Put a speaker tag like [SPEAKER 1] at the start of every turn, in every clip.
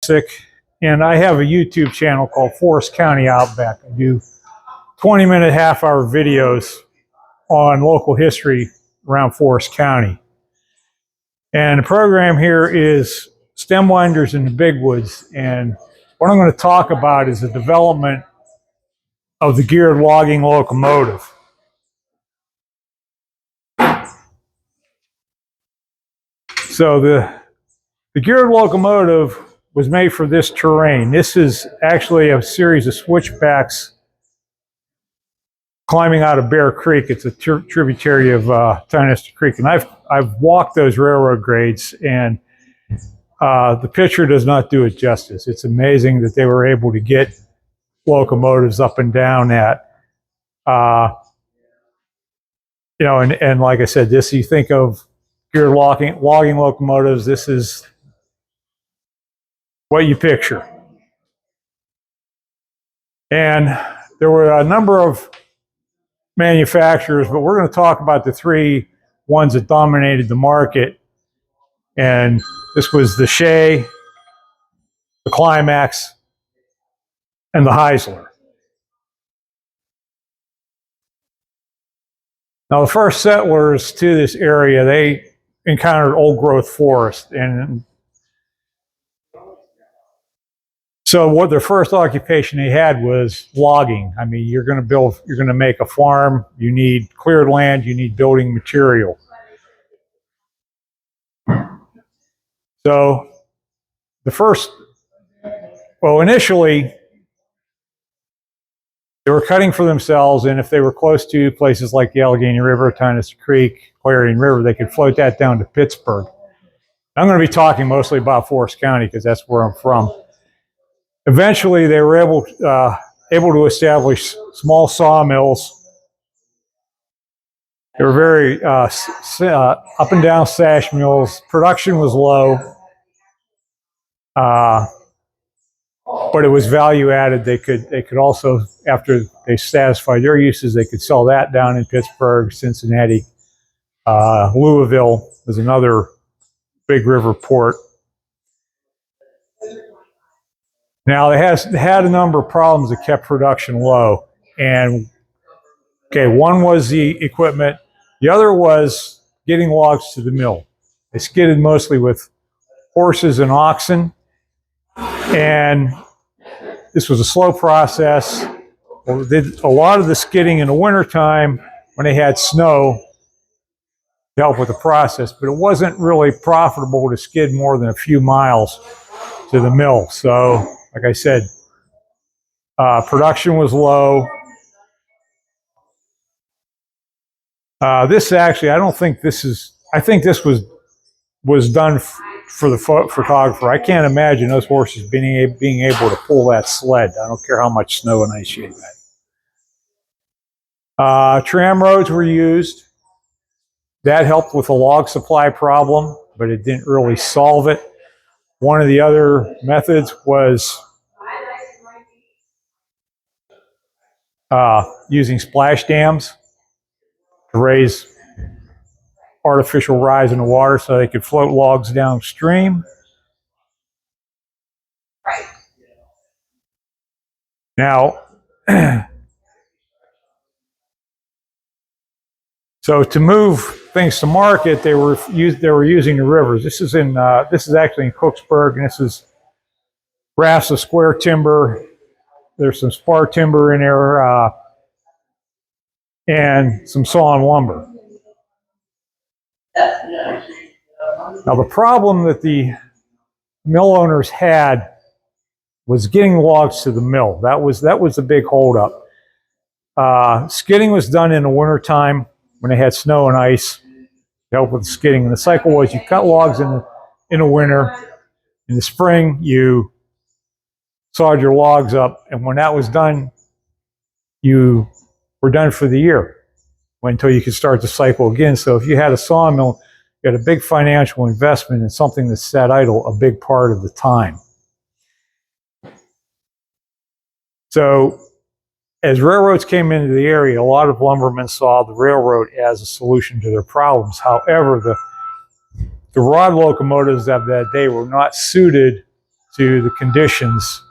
[SPEAKER 1] Janosik, and I have a YouTube channel called Forest County Outback. I do 20-minute, half-hour videos on local history around Forest County. And the program here is Steamwinders in the Big Woods, and what I'm going to talk about is the development of the geared logging locomotive. So the geared locomotive was made for this terrain. This is actually a series of switchbacks climbing out of Bear Creek. It's a tributary of Janosik Creek, and I've walked those railroad grades, and the picture does not do it justice. It's amazing that they were able to get locomotives up and down that. You know, and like I said, this, you think of geared logging locomotives, this is what you picture. And there were a number of manufacturers, but we're going to talk about the three ones that dominated the market. And this was the Shea, the Climax, and the Heisler. Now, the first settlers to this area, they encountered old growth forest, and so what their first occupation they had was logging. I mean, you're going to make a farm, you need cleared land, you need building material. So initially, they were cutting for themselves, and if they were close to places like the Allegheny River, Janosik Creek, Clarion River, they could float that down to Pittsburgh. I'm going to be talking mostly about Forest County because that's where I'm from. Eventually, they were able to establish small sawmills. They were very up and down sash mills. Production was low, but it was value added. They could also, after they satisfied their uses, they could sell that down in Pittsburgh, Cincinnati. Louisville was another big river port. Now, they had a number of problems that kept production low. And, okay, one was the equipment. The other was getting logs to the mill. They skidded mostly with horses and oxen. And this was a slow process. They did a lot of the skidding in the wintertime when they had snow to help with the process. But it wasn't really profitable to skid more than a few miles to the mill. So, like I said, production was low. This actually, I think this was done for the photographer. I can't imagine those horses being able to pull that sled. I don't care how much snow and ice you had. Tram roads were used. That helped with the log supply problem, but it didn't really solve it. One of the other methods was using splash dams to raise artificial rise in the water so they could float logs downstream. Now, so to move things to market, they were using the rivers. This is actually in Cooksburg, and this is rafts of square timber. There's some spar timber in there, and some sawn lumber. Now, the problem that the mill owners had was getting logs to the mill. That was the big holdup. Skidding was done in the wintertime when they had snow and ice to help with the skidding. And the cycle was you cut logs in the winter. In the spring, you sawed your logs up, and when that was done, you were done for the year until you could start the cycle again. So if you had a sawmill, you had a big financial investment in something that sat idle a big part of the time. So as railroads came into the area, a lot of lumbermen saw the railroad as a solution to their problems. However, the rod locomotives of that day were not suited to the conditions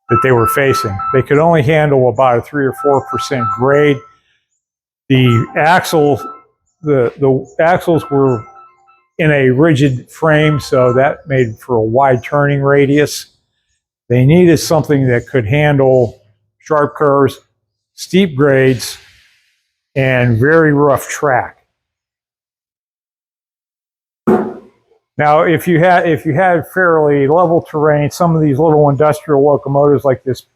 [SPEAKER 1] that they were facing. They could only handle about a 3 or 4% grade. The axles were in a rigid frame, so that made for a wide turning radius. They needed something that could handle sharp curves, steep grades, and very rough track. Now, if you had fairly level terrain, some of these little industrial locomotives like this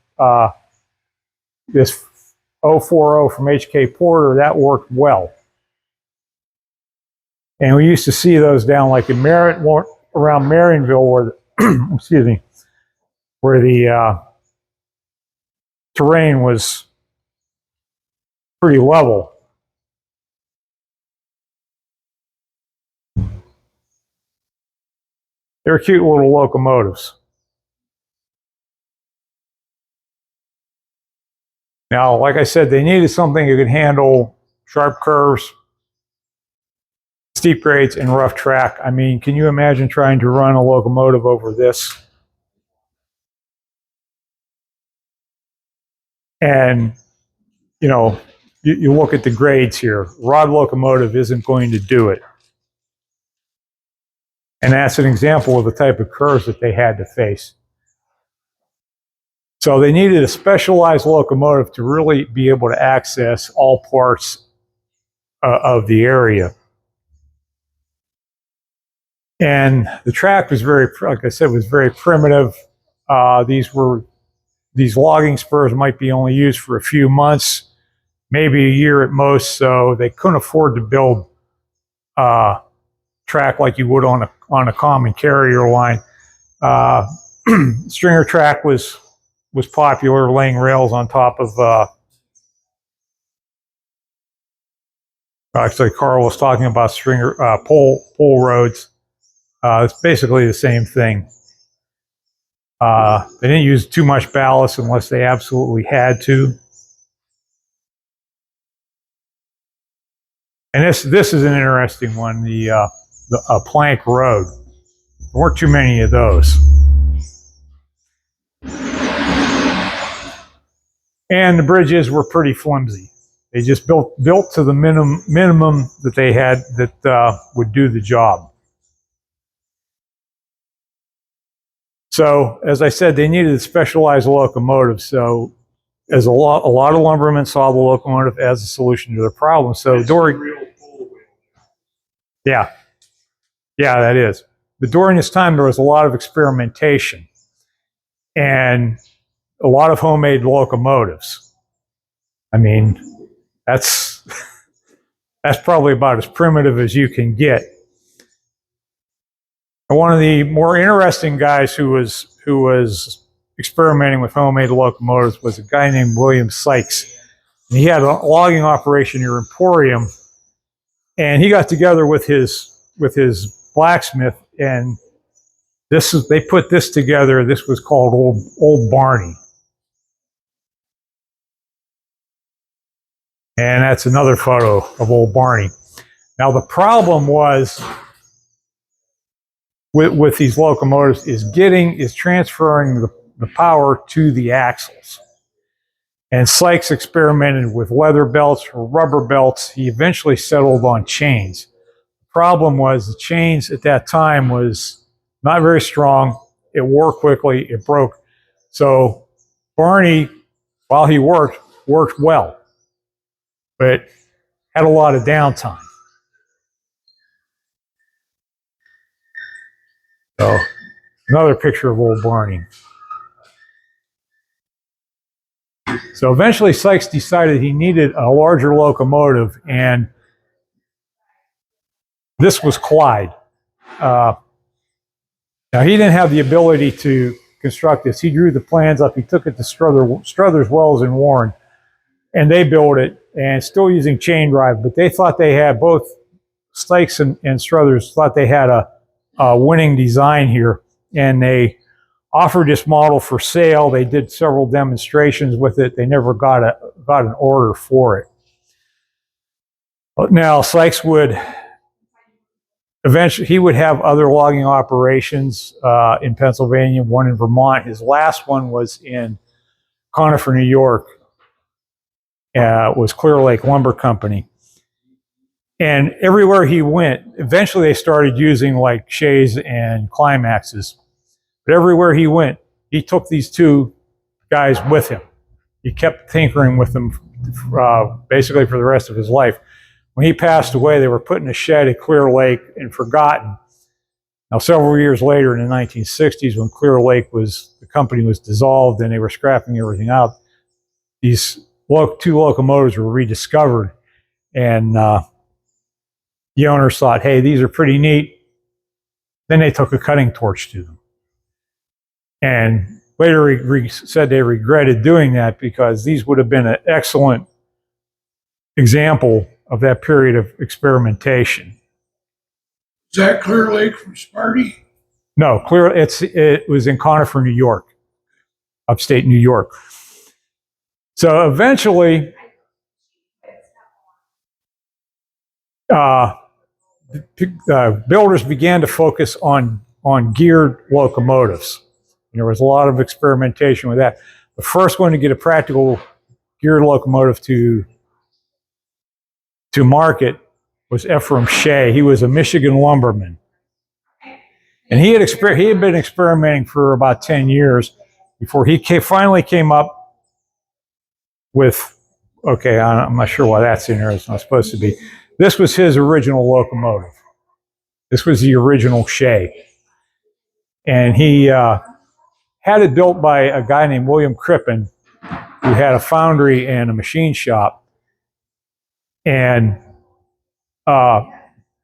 [SPEAKER 1] 040 from H.K. Porter, that worked well. And we used to see those down like in around Marionville, where the, excuse me, where the terrain was pretty level. They're cute little locomotives. Now, like I said, they needed something that could handle sharp curves, steep grades, and rough track. I mean, can you imagine trying to run a locomotive over this? And, you know, you look at the grades here. Rod locomotive isn't going to do it. And that's an example of the type of curves that they had to face. So they needed a specialized locomotive to really be able to access all parts of the area. And the track was very, like I said, was very primitive. These logging spurs might be only used for a few months, maybe a year at most, so they couldn't afford to build track like you would on a common carrier line. Stringer track was popular, laying rails on top of actually Carl was talking about stringer pole roads. It's basically the same thing. They didn't use too much ballast unless they absolutely had to. And this is an interesting one, the plank road. There weren't too many of those. And the bridges were pretty flimsy. They just built to the minimum that they had that would do the job. So, as I said, they needed a specialized locomotive. So, as a lot of lumbermen saw the locomotive as a solution to their problem. So, yeah, that is. But during this time, there was a lot of experimentation and a lot of homemade locomotives. I mean, that's probably about as primitive as you can get. And one of the more interesting guys who was experimenting with homemade locomotives was a guy named William Sykes. And he had a logging operation near Emporium, and he got together with his blacksmith, and they put this together. This was called Old Barney. And that's another photo of Old Barney. Now, the problem was with these locomotives is transferring the power to the axles. And Sykes experimented with leather belts or rubber belts. He eventually settled on chains. The problem was the chains at that time was not very strong. It wore quickly. It broke. So Barney, while he worked well, but had a lot of downtime. So another picture of Old Barney. So eventually Sykes decided he needed a larger locomotive, and this was Clyde. Now he didn't have the ability to construct this. He drew the plans up. He took it to Struthers Wells in Warren, and they built it, and still using chain drive. But they thought they had, both Sykes and Struthers thought they had a winning design here, and they offered this model for sale. They did several demonstrations with it. They never got an order for it. But now Sykes would eventually, he would have other logging operations in Pennsylvania, one in Vermont. His last one was in Conifer, New York. Was Clear Lake Lumber Company. And everywhere he went, eventually they started using like Shays and Climaxes. But everywhere he went, he took these two guys with him. He kept tinkering with them basically for the rest of his life. When he passed away, they were put in a shed at Clear Lake and forgotten. Now, several years later in the 1960s, when Clear Lake the company was dissolved and they were scrapping everything out, these two locomotives were rediscovered. And the owners thought, hey, these are pretty neat. Then they took a cutting torch to them. And later said they regretted doing that because these would have been an excellent example of that period of experimentation.
[SPEAKER 2] Is that Clear Lake from Sparty?
[SPEAKER 1] No, it was in Conifer, New York, upstate New York. So eventually, builders began to focus on geared locomotives. And there was a lot of experimentation with that. The first one to get a practical geared locomotive to market was Ephraim Shay. He was a Michigan lumberman. And he had been experimenting for about 10 years before he finally came up with, okay, I'm not sure why that's in there. It's not supposed to be. This was his original locomotive. This was the original Shay. And he had it built by a guy named William Crippen, who had a foundry and a machine shop. And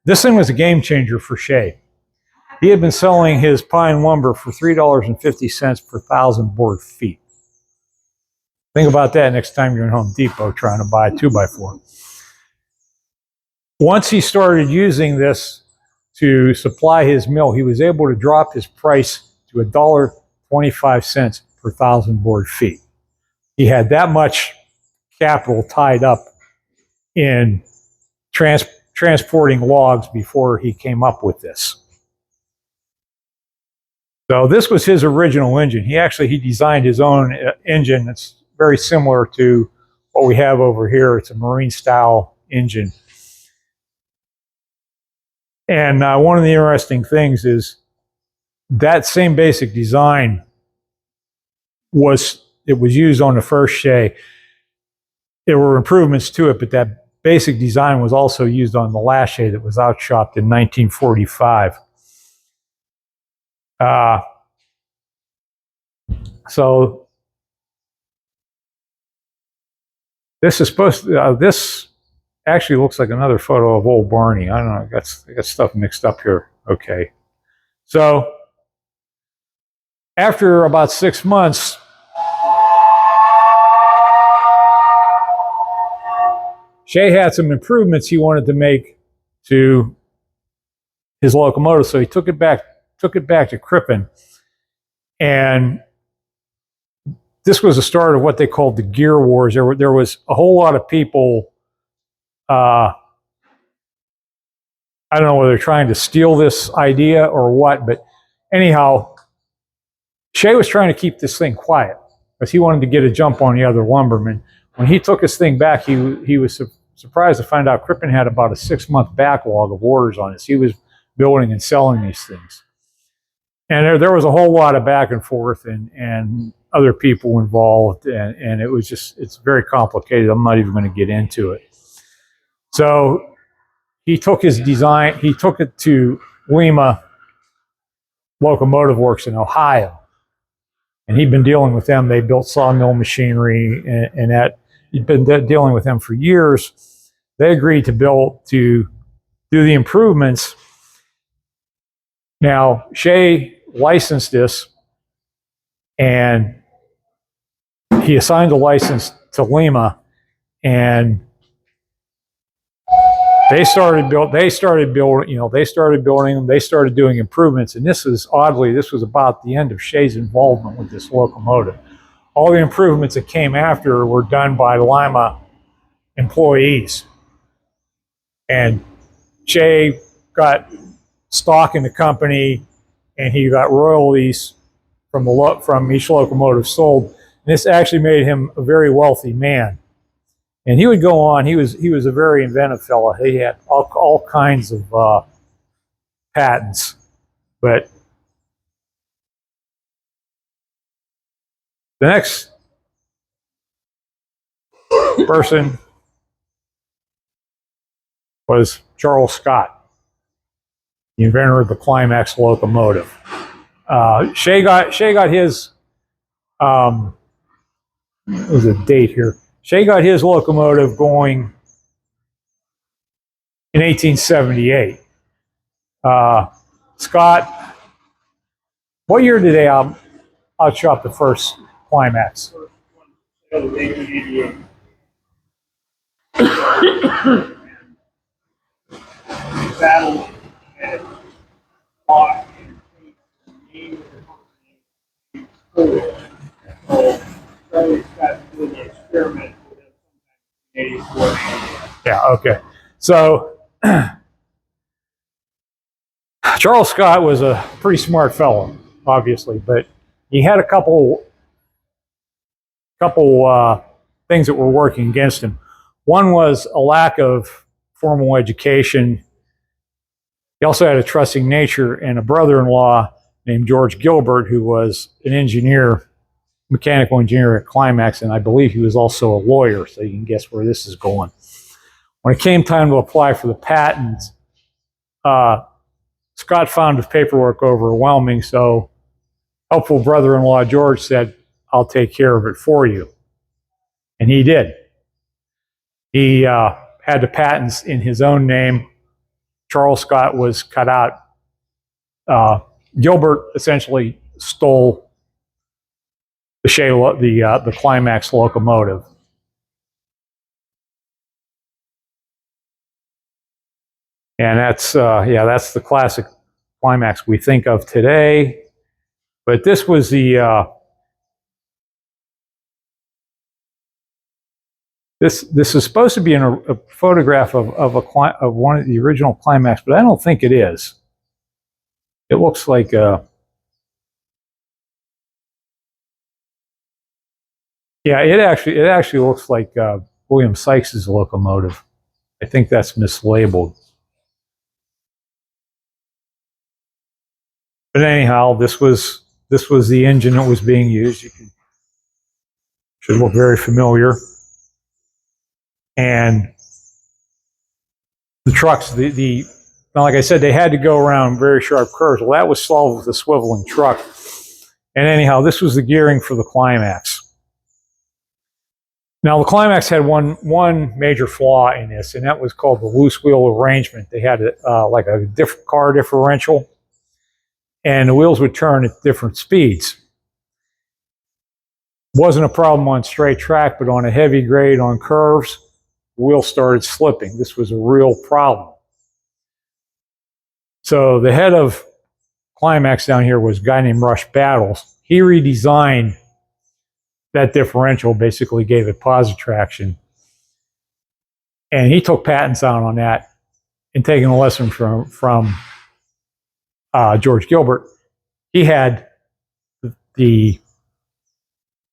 [SPEAKER 1] this thing was a game changer for Shay. He had been selling his pine lumber for $3.50 per 1,000 board feet. Think about that next time you're in Home Depot trying to buy a 2x4. Once he started using this to supply his mill, he was able to drop his price to $1.25 per 1,000 board feet. He had that much capital tied up in transporting logs before he came up with this. So this was his original engine. He designed his own engine that's very similar to what we have over here. It's a marine style engine. And one of the interesting things is that same basic design was used on the first Shay. There were improvements to it, but that basic design was also used on the last Shay that was outshopped in 1945. So this is supposed to, this actually looks like another photo of old Barney. I don't know, I got stuff mixed up here. Okay. So after about 6 months, Shay had some improvements he wanted to make to his locomotive, so he took it back to Crippen, and this was the start of what they called the gear wars. There was a whole lot of people. I don't know whether they're trying to steal this idea or what, but anyhow, Shay was trying to keep this thing quiet because he wanted to get a jump on the other lumbermen. When he took his thing back, he was surprised to find out Crippen had about a 6-month backlog of orders on this. He was building and selling these things. And there was a whole lot of back and forth and other people involved, and it was just, it's very complicated. I'm not even going to get into it. So he took his design, he took it to Lima Locomotive Works in Ohio. And he'd been dealing with them. They built sawmill machinery, and that he'd been dealing with them for years. They agreed to do the improvements. Now, Shay licensed this, and he assigned the license to Lima, and they started building them. They started doing improvements, and this was about the end of Shay's involvement with this locomotive. All the improvements that came after were done by Lima employees, and Shay got stock in the company, and he got royalties from each locomotive sold. And this actually made him a very wealthy man. And he would go on. He was a very inventive fellow. He had all kinds of patents, but the next person was Charles Scott, the inventor of the Climax locomotive. Shea got his. There's a date here. Shea got his locomotive going in 1878. Scott, what year did they outshot the first Climax?
[SPEAKER 2] 1888. Battle and fought and named the company. So Charlie Scott doing the experiment with him sometime in 84.
[SPEAKER 1] Yeah, okay. So Charles Scott was a pretty smart fellow, obviously, but he had a couple things that were working against him. One was a lack of formal education. He also had a trusting nature and a brother-in-law named George Gilbert, who was an engineer, mechanical engineer at Climax, and I believe he was also a lawyer, so you can guess where this is going. When it came time to apply for the patent, Scott found his paperwork overwhelming, so helpful brother-in-law George said, "I'll take care of it for you." And he did. He had the patents in his own name. Charles Scott was cut out. Gilbert essentially stole the Climax locomotive. And that's the classic Climax we think of today. But this was the this is supposed to be a photograph of one of the original Climax, but I don't think it is. It looks like yeah, it actually looks like William Sykes's locomotive. I think that's mislabeled. But anyhow, this was the engine that was being used. Should look very familiar. And the trucks, now, like I said, they had to go around very sharp curves. Well, that was solved with a swiveling truck. And anyhow, this was the gearing for the Climax. Now, the Climax had one major flaw in this, and that was called the loose wheel arrangement. They had like a car differential, and the wheels would turn at different speeds. Wasn't a problem on straight track, but on a heavy grade on curves, the wheel started slipping. This was a real problem. So the head of Climax down here was a guy named Rush Battles. He redesigned that differential, basically gave it positive traction. And he took patents out on that and taking a lesson from George Gilbert. He had the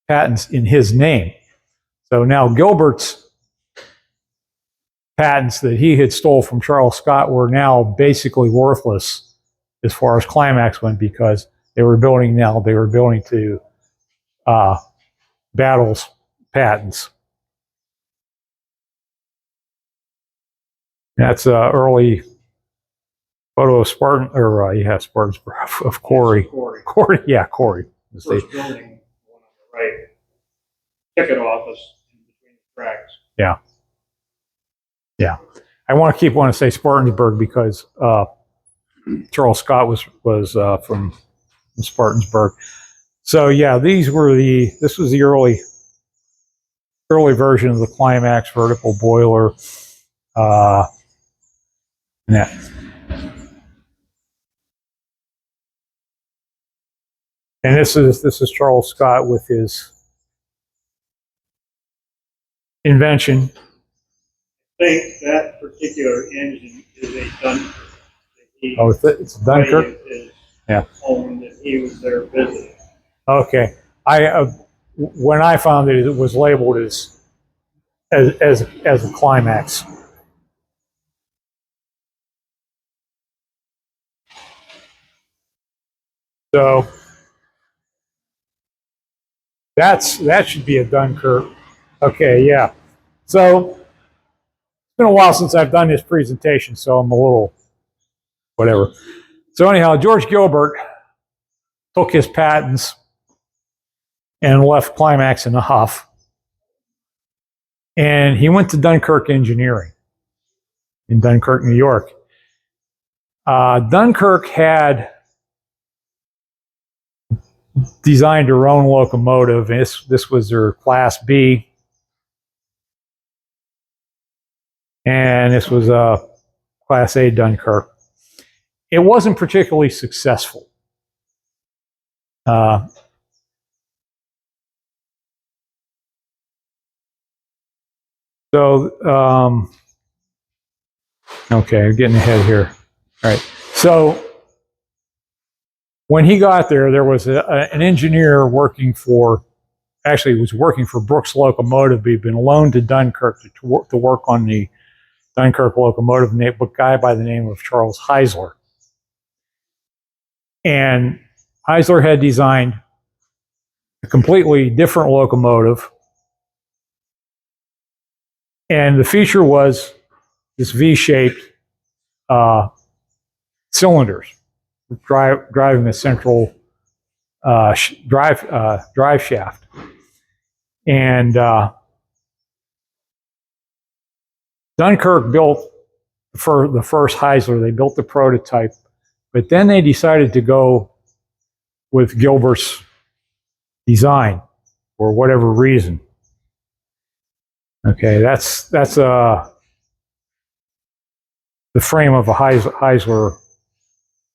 [SPEAKER 1] patents in his name. So now Gilbert's patents that he had stole from Charles Scott were now basically worthless as far as Climax went, because they were building to Battle's patents. That's an early photo of Spartan, or Spartansburg, of Corey. Corey.
[SPEAKER 2] First building, one on the right, ticket office in between the tracks.
[SPEAKER 1] Yeah. I want to say Spartansburg because Charles Scott was from Spartansburg. So yeah, this was the early version of the Climax vertical boiler. And this is Charles Scott with his invention.
[SPEAKER 2] I think that particular engine is a Dunford.
[SPEAKER 1] Oh, it's Dunkirk?
[SPEAKER 2] Is
[SPEAKER 1] Yeah.
[SPEAKER 2] owned, and he was there visiting.
[SPEAKER 1] Okay. When I found it, it was labeled as a climax. So that should be a Dunkirk. Okay, yeah. So it's been a while since I've done this presentation, so I'm a little whatever. So anyhow, George Gilbert took his patents and left Climax in a huff. And he went to Dunkirk Engineering in Dunkirk, New York. Dunkirk had designed their own locomotive. This was their Class B. And this was a Class A Dunkirk. It wasn't particularly successful. Okay, I'm getting ahead here. All right. So when he got there, there was an engineer working for, actually, he was working for Brooks Locomotive. He'd been loaned to Dunkirk to work on the Dunkirk locomotive, a guy by the name of Charles Heisler. And Heisler had designed a completely different locomotive. And the feature was this V-shaped cylinders driving the central drive shaft. And Dunkirk built for the first Heisler. They built the prototype, but then they decided to go with Gilbert's design for whatever reason. Okay, that's the frame of a Heisler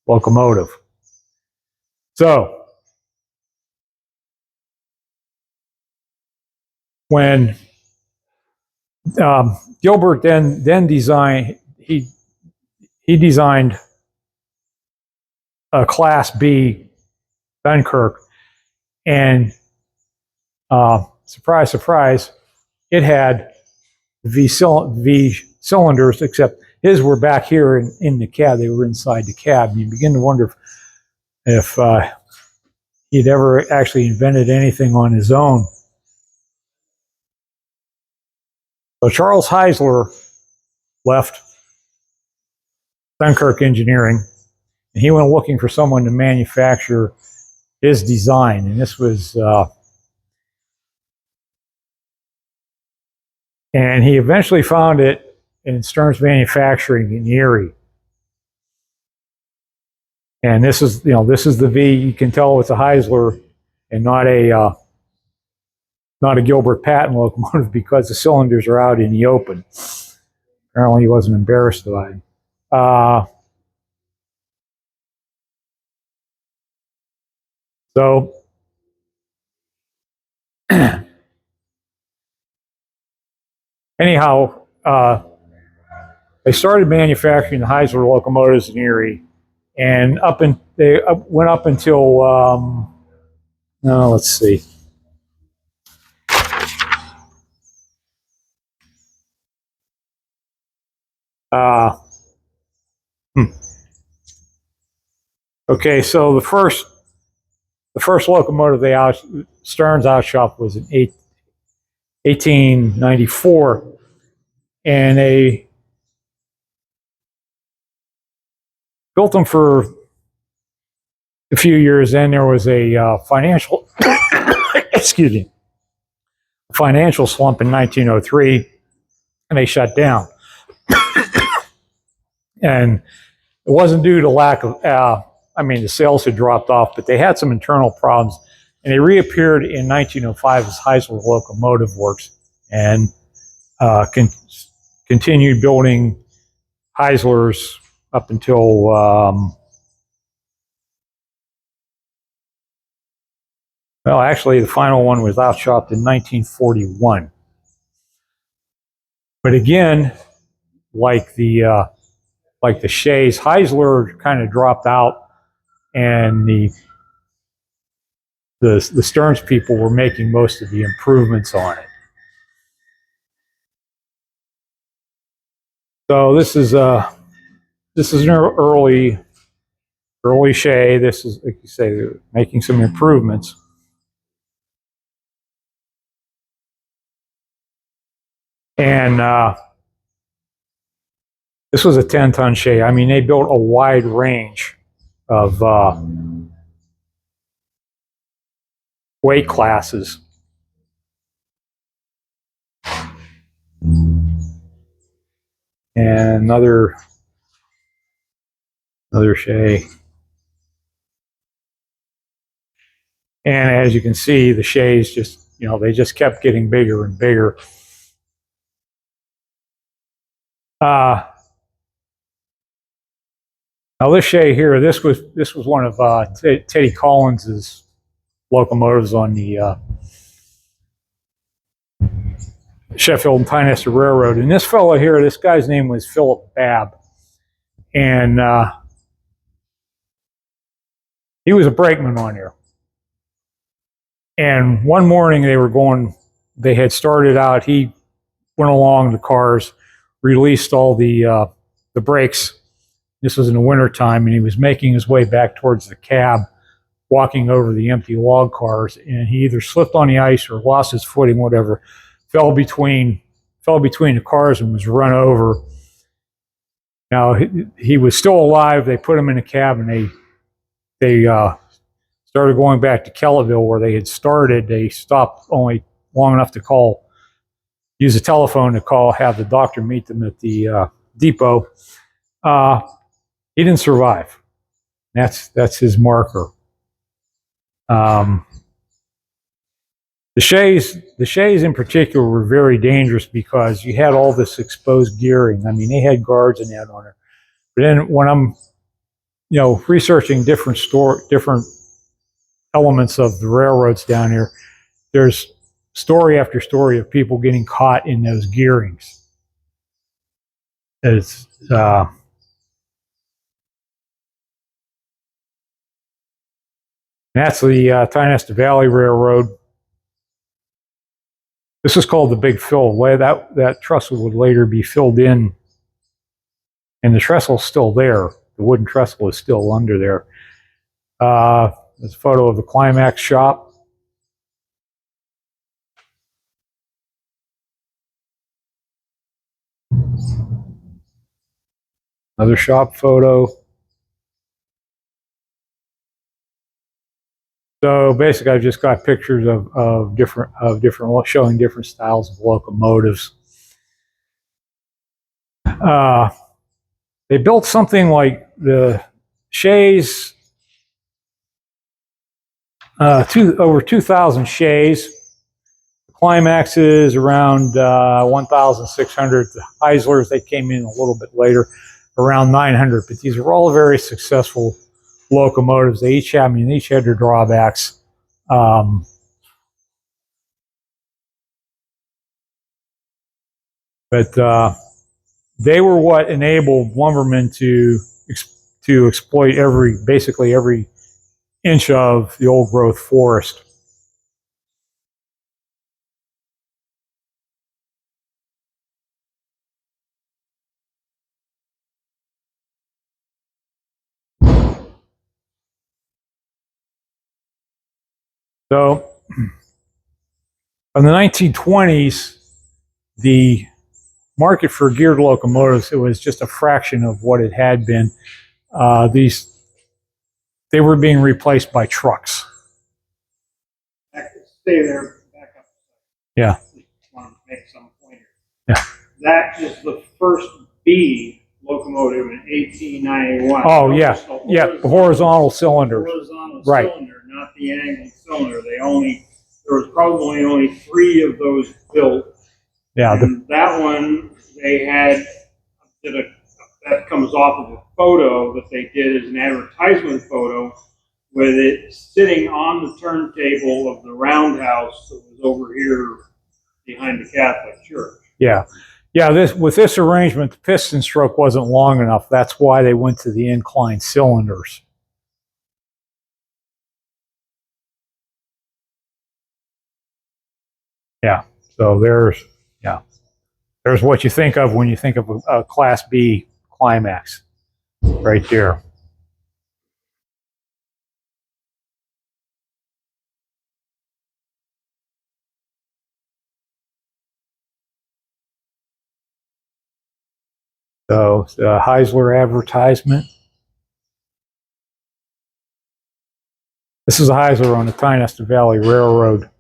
[SPEAKER 1] locomotive. So when Gilbert then designed, he designed a Class B Dunkirk, and surprise, surprise, it had V cylinders, except his were back here in the cab. They were inside the cab. You begin to wonder if he'd ever actually invented anything on his own. So Charles Heisler left Dunkirk Engineering, and he went looking for someone to manufacture his design. And this was, and he eventually found it in Stearns Manufacturing in Erie. And this is, this is the V. You can tell it's a Heisler and not a Gilbert Patton locomotive because the cylinders are out in the open. Apparently, he wasn't embarrassed about it. So anyhow, they started manufacturing the Heisler locomotives in Erie, and they went up until let's see. Okay, so the first locomotive Stearns outshopped was in 1894, and they built them for a few years. Then there was a financial excuse me, financial slump in 1903, and they shut down. And it wasn't due to lack of, the sales had dropped off, but they had some internal problems. And they reappeared in 1905 as Heisler Locomotive Works and continued building Heislers up until well, actually, the final one was outshopped in 1941. But again, like the like the Shays. Heisler kind of dropped out, and the Stearns people were making most of the improvements on it. So this is an early Shay. This is, like you say, making some improvements. And this was a 10-ton Shay. I mean, they built a wide range of weight classes. And another Shay. And as you can see, the Shays just, they just kept getting bigger and bigger. Now this Shay here, this was one of Teddy Collins's locomotives on the Sheffield and Tynester Railroad. And this fellow here, this guy's name was Philip Babb. And he was a brakeman on here. And one morning they had started out, he went along the cars, released all the brakes. This was in the wintertime, and he was making his way back towards the cab, walking over the empty log cars, and he either slipped on the ice or lost his footing, whatever, fell between the cars and was run over. Now, he was still alive. They put him in a cab, and they started going back to Kellyville where they had started. They stopped only long enough to use a telephone to have the doctor meet them at the depot. He didn't survive. That's his marker. The Shays in particular were very dangerous because you had all this exposed gearing. I mean, they had guards and that on it. But then when I'm, researching different elements of the railroads down here, there's story after story of people getting caught in those gearings. That's the Tynester Valley Railroad. This is called the Big Fill. That trestle would later be filled in, and the trestle's still there. The wooden trestle is still under there. There's a photo of the Climax shop. Another shop photo. So basically, I've just got pictures of different showing different styles of locomotives. They built something like the Shays, over 2,000 Shays. The Climaxes around 1,600. The Heislers, they came in a little bit later, around 900. But these are all very successful locomotives. They each had their drawbacks. But they were what enabled lumbermen to exploit basically every inch of the old growth forest. So in the 1920s, the market for geared locomotives, it was just a fraction of what it had been. They were being replaced by trucks.
[SPEAKER 2] Stay there, back up.
[SPEAKER 1] Yeah.
[SPEAKER 2] I want to make some point here.
[SPEAKER 1] Yeah.
[SPEAKER 2] That is the first B locomotive in 1891.
[SPEAKER 1] Oh, yeah. The horizontal cylinder.
[SPEAKER 2] Horizontal
[SPEAKER 1] right.
[SPEAKER 2] cylinder, not the angled cylinder. There was probably only 3 of those built.
[SPEAKER 1] Yeah.
[SPEAKER 2] And that one, they had, that comes off of a photo that they did as an advertisement photo with it sitting on the turntable of the roundhouse that was over here behind the Catholic Church.
[SPEAKER 1] Yeah. Yeah, with this arrangement, the piston stroke wasn't long enough. That's why they went to the inclined cylinders. Yeah, so there's what you think of when you think of a Class B Climax, right there. So the Heisler advertisement. This is a Heisler on the Tionesta Valley Railroad.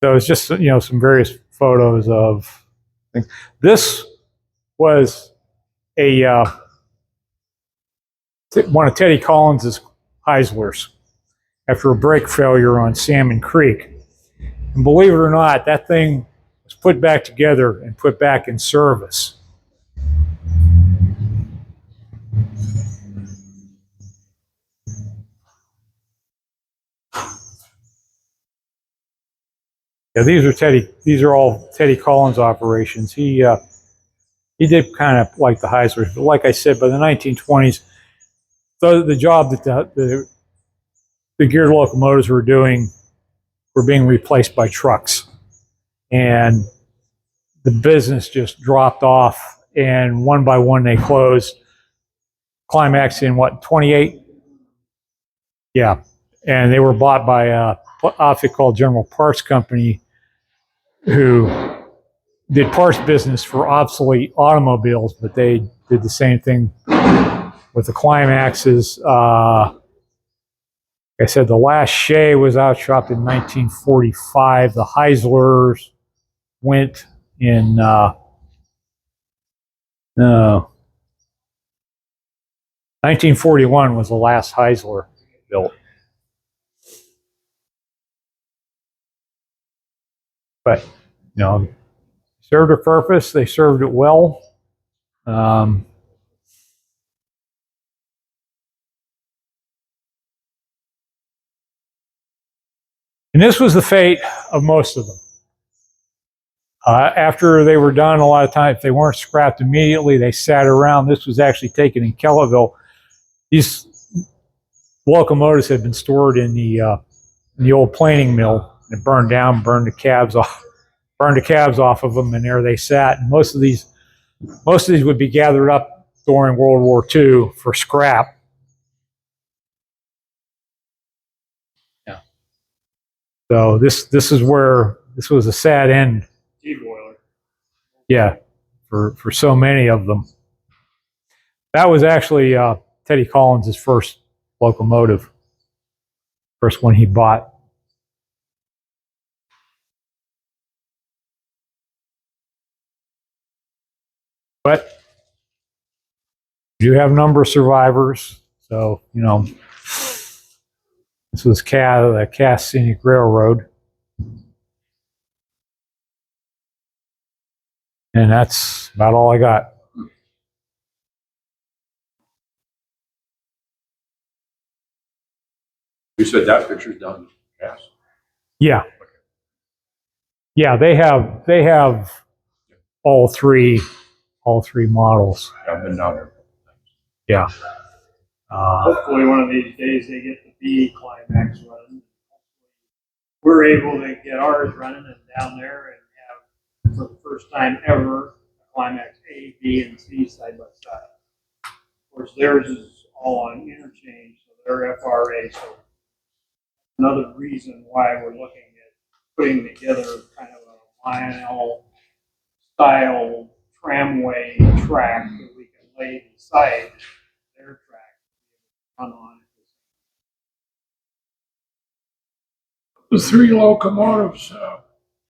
[SPEAKER 1] So it's just, some various photos of things. This was a one of Teddy Collins's Heislers after a brake failure on Salmon Creek. And believe it or not, that thing was put back together and put back in service. Yeah, these are all Teddy Collins operations. He did kind of like the Heislers, but like I said, by the 1920s, the job that the geared locomotives were doing were being replaced by trucks, and the business just dropped off. And one by one, they closed. Climax in what, 28? Yeah, and they were bought by a outfit called General Parts Company, who did parts business for obsolete automobiles, but they did the same thing with the Climaxes. Like I said, the last Shea was outshopped in 1945. The Heislers went in 1941 was the last Heisler built. But, served a purpose. They served it well. And this was the fate of most of them. After they were done, a lot of times, if they weren't scrapped immediately, they sat around. This was actually taken in Kellyville. These locomotives had been stored in the old planing mill. It burned down, burned the cabs off of them, and there they sat. And most of these would be gathered up during World War II for scrap. Yeah. So this was a sad end.
[SPEAKER 2] T-boiler.
[SPEAKER 1] Yeah, for so many of them. That was actually Teddy Collins' first locomotive, first one he bought. But you have a number of survivors. So, this was the Cass Scenic Railroad. And that's about all I got.
[SPEAKER 3] You said that picture's done. Yes.
[SPEAKER 1] Yeah. Yeah, they have all three models.
[SPEAKER 3] I've been down there.
[SPEAKER 1] Yeah.
[SPEAKER 2] Hopefully one of these days they get the B Climax running. We're able to get ours running and down there and have, for the first time ever, a Climax A, B, and C side by side. Of course, theirs is all on interchange, so they're FRA. So another reason why we're looking at putting together kind of a Lionel style tramway track that we can lay beside their track run on.
[SPEAKER 4] The three locomotives